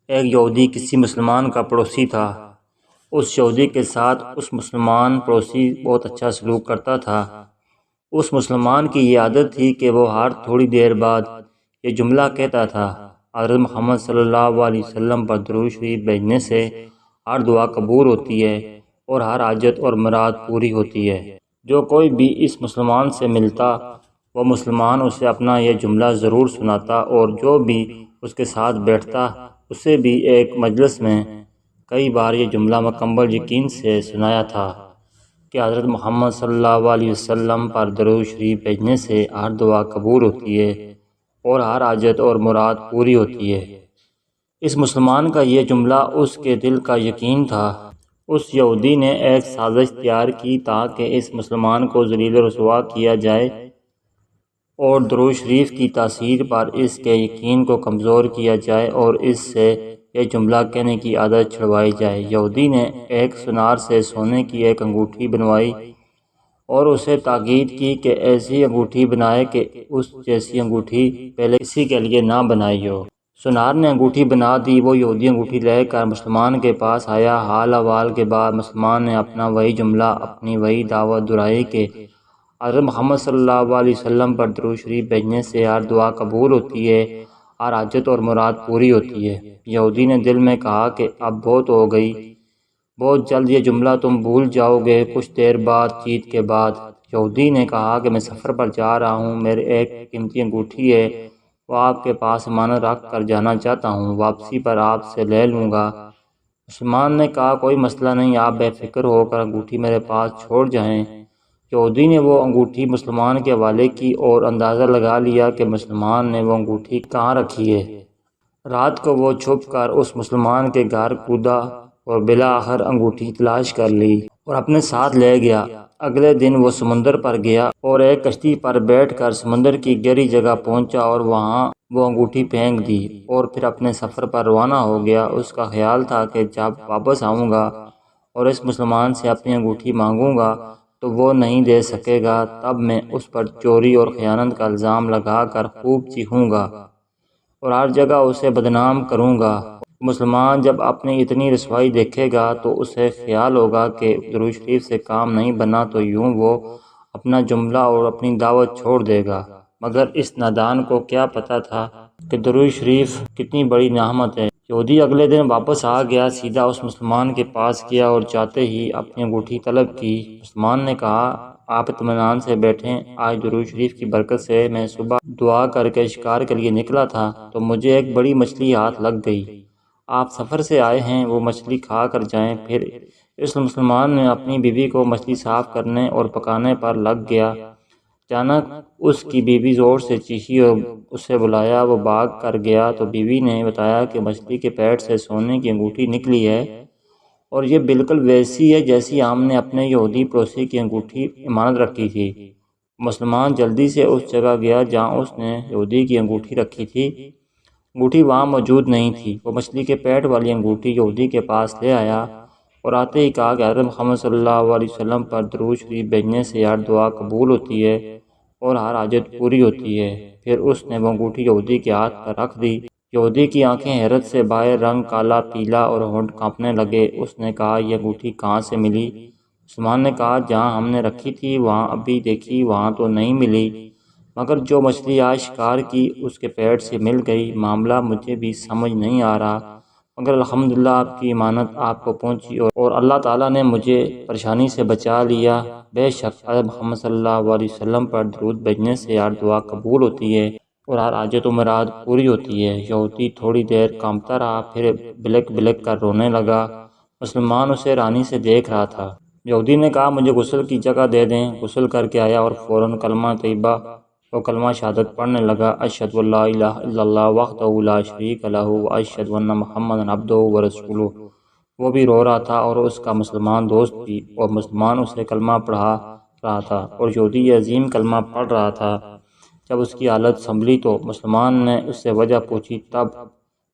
ایک یہودی کسی مسلمان کا پڑوسی تھا۔ اس یہودی کے ساتھ اس مسلمان پڑوسی بہت اچھا سلوک کرتا تھا۔ اس مسلمان کی یہ عادت تھی کہ وہ ہر تھوڑی دیر بعد یہ جملہ کہتا تھا: حضرت محمد صلی اللہ علیہ وسلم پر درود شریف بھیجنے سے ہر دعا قبول ہوتی ہے اور ہر حاجت اور مراد پوری ہوتی ہے۔ جو کوئی بھی اس مسلمان سے ملتا وہ مسلمان اسے اپنا یہ جملہ ضرور سناتا، اور جو بھی اس کے ساتھ بیٹھتا اسے بھی ایک مجلس میں کئی بار یہ جملہ مکمل یقین سے سنایا تھا کہ حضرت محمد صلی اللہ علیہ وسلم پر درود شریف بھیجنے سے ہر دعا قبول ہوتی ہے اور ہر حاجت اور مراد پوری ہوتی ہے۔ اس مسلمان کا یہ جملہ اس کے دل کا یقین تھا۔ اس یہودی نے ایک سازش تیار کی تاکہ اس مسلمان کو ذلیل و رسوا کیا جائے اور درود شریف کی تاثیر پر اس کے یقین کو کمزور کیا جائے اور اس سے یہ جملہ کہنے کی عادت چھڑوائی جائے۔ یہودی نے ایک سنار سے سونے کی ایک انگوٹھی بنوائی اور اسے تاکید کی کہ ایسی انگوٹھی بنائے کہ اس جیسی انگوٹھی پہلے کسی کے لیے نہ بنائی ہو۔ سنار نے انگوٹھی بنا دی۔ وہ یہودی انگوٹھی لے کر مسلمان کے پاس آیا۔ حال احوال کے بعد مسلمان نے اپنا وہی جملہ، اپنی وہی دعوت دہرائی کہ حضرت محمد صلی اللہ علیہ وسلم پر درود شریف بھیجنے سے ہر دعا قبول ہوتی ہے، ہر حاجت اور مراد پوری ہوتی ہے۔ یہودی نے دل میں کہا کہ اب بہت ہو گئی، بہت جلد یہ جملہ تم بھول جاؤ گے۔ کچھ دیر بعد چیت کے بعد یہودی نے کہا کہ میں سفر پر جا رہا ہوں، میرے ایک قیمتی انگوٹھی ہے، وہ آپ کے پاس امانت رکھ کر جانا چاہتا ہوں، واپسی پر آپ سے لے لوں گا۔ مسلمان نے کہا کوئی مسئلہ نہیں، آپ بے فکر ہو کر انگوٹھی میرے پاس چھوڑ جائیں۔ یہودی نے وہ انگوٹھی مسلمان کے حوالے کی اور اندازہ لگا لیا کہ مسلمان نے وہ انگوٹھی کہاں رکھی ہے۔ رات کو وہ چھپ کر اس مسلمان کے گھر کودا اور بالآخر انگوٹھی تلاش کر لی اور اپنے ساتھ لے گیا۔ اگلے دن وہ سمندر پر گیا اور ایک کشتی پر بیٹھ کر سمندر کی گہری جگہ پہنچا اور وہاں وہ انگوٹھی پھینک دی اور پھر اپنے سفر پر روانہ ہو گیا۔ اس کا خیال تھا کہ جب واپس آؤں گا اور اس مسلمان سے اپنی انگوٹھی مانگوں گا تو وہ نہیں دے سکے گا، تب میں اس پر چوری اور خیانت کا الزام لگا کر خوب چیخوں گا اور ہر جگہ اسے بدنام کروں گا۔ مسلمان جب اپنی اتنی رسوائی دیکھے گا تو اسے خیال ہوگا کہ درود شریف سے کام نہیں بنا تو یوں وہ اپنا جملہ اور اپنی دعوت چھوڑ دے گا۔ مگر اس نادان کو کیا پتہ تھا کہ درود شریف کتنی بڑی نعمت ہے۔ یہودی اگلے دن واپس آ گیا، سیدھا اس مسلمان کے پاس گیا اور جاتے ہی اپنی انگوٹھی طلب کی۔ مسلمان نے کہا آپ اطمینان سے بیٹھیں، آج درود شریف کی برکت سے میں صبح دعا کر کے شکار کے لیے نکلا تھا تو مجھے ایک بڑی مچھلی ہاتھ لگ گئی۔ آپ سفر سے آئے ہیں، وہ مچھلی کھا کر جائیں۔ پھر اس مسلمان نے اپنی بیوی کو مچھلی صاف کرنے اور پکانے پر لگ گیا۔ اچانک اس کی بیوی زور سے چیخی اور اسے بلایا۔ وہ بھاگ کر گیا تو بیوی نے بتایا کہ مچھلی کے پیٹ سے سونے کی انگوٹھی نکلی ہے اور یہ بالکل ویسی ہے جیسی ہم نے اپنے یہودی پڑوسی کی انگوٹھی امانت رکھی تھی۔ مسلمان جلدی سے اس جگہ گیا جہاں اس نے یہودی کی انگوٹھی رکھی تھی۔ انگوٹھی وہاں موجود نہیں تھی۔ وہ مچھلی کے پیٹ والی انگوٹھی یہودی کے پاس لے آیا اور آتے ہی کہا کہ حضرت محمد صلی اللہ علیہ وسلم پر درود شریف بھیجنے سے ہر دعا قبول ہوتی ہے اور ہر حاجت پوری ہوتی ہے۔ پھر اس نے وہ انگوٹھی یہودی کے ہاتھ پر رکھ دی۔ یہودی کی آنکھیں حیرت سے باہر، رنگ کالا پیلا اور ہونٹ کانپنے لگے۔ اس نے کہا یہ انگوٹھی کہاں سے ملی؟ مسلمان نے کہا جہاں ہم نے رکھی تھی وہاں ابھی دیکھی وہاں تو نہیں ملی، مگر جو مچھلی آج شکار کی اس کے پیٹ سے مل گئی۔ معاملہ مجھے بھی سمجھ نہیں آ رہا، مگر الحمدللہ آپ کی امانت آپ کو پہنچی اور اللہ تعالیٰ نے مجھے پریشانی سے بچا لیا۔ بے شک حضرت محمد صلی اللہ علیہ وسلم پر درود بھیجنے سے ہر دعا قبول ہوتی ہے اور ہر حاجت و مراد پوری ہوتی ہے۔ یہودی تھوڑی دیر کانپتا رہا، پھر بلک بلک کر رونے لگا۔ مسلمان اسے رانی سے دیکھ رہا تھا۔ یہودی نے کہا مجھے غسل کی جگہ دے دیں۔ غسل کر کے آیا اور فوراً کلمہ طیبہ و کلمہ شہادت پڑھنے لگا۔ اشہد ان لا الہ الا اللہ وحدہ لا شریک لہ واشہد ان محمدا عبدہ ورسولہ۔ وہ بھی رو رہا تھا اور اس کا مسلمان دوست بھی، اور مسلمان اسے کلمہ پڑھا رہا تھا اور یہودی یہ عظیم کلمہ پڑھ رہا تھا۔ جب اس کی حالت سنبھلی تو مسلمان نے اس سے وجہ پوچھی، تب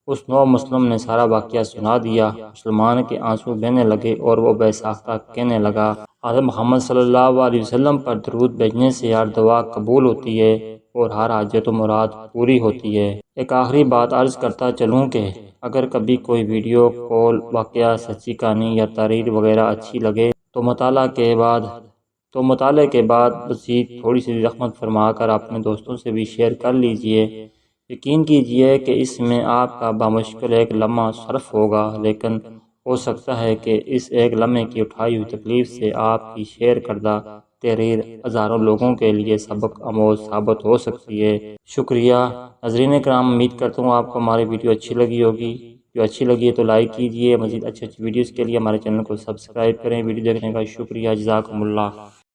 اس نو مسلم نے سارا واقعہ سنا دیا۔ مسلمان کے آنسو بہنے لگے اور وہ بے ساختہ کہنے لگا حضرت محمد صلی اللہ علیہ وسلم پر درود بھیجنے سے ہر دعا قبول ہوتی ہے اور ہر حاجت و مراد پوری ہوتی ہے۔ ایک آخری بات عرض کرتا چلوں کہ اگر کبھی کوئی ویڈیو کال واقعہ، سچی کہانی یا تحریر وغیرہ اچھی لگے تو مطالعے کے بعد مزید تھوڑی سی رحمت فرما کر اپنے دوستوں سے بھی شیئر کر لیجئے۔ یقین کیجئے کہ اس میں آپ کا بامشکل ایک لمحہ صرف ہوگا، لیکن ہو سکتا ہے کہ اس ایک لمحے کی اٹھائی ہوئی تکلیف سے آپ کی شیئر کردہ تحریر ہزاروں لوگوں کے لیے سبق آموز ثابت ہو سکتی ہے۔ شکریہ ناظرین کرام، امید کرتا ہوں آپ کو ہماری ویڈیو اچھی لگی ہوگی۔ جو اچھی لگی ہے تو لائک کیجئے، مزید اچھی ویڈیوز کے لیے ہمارے چینل کو سبسکرائب کریں۔ ویڈیو دیکھنے کا شکریہ، جزاکم اللہ۔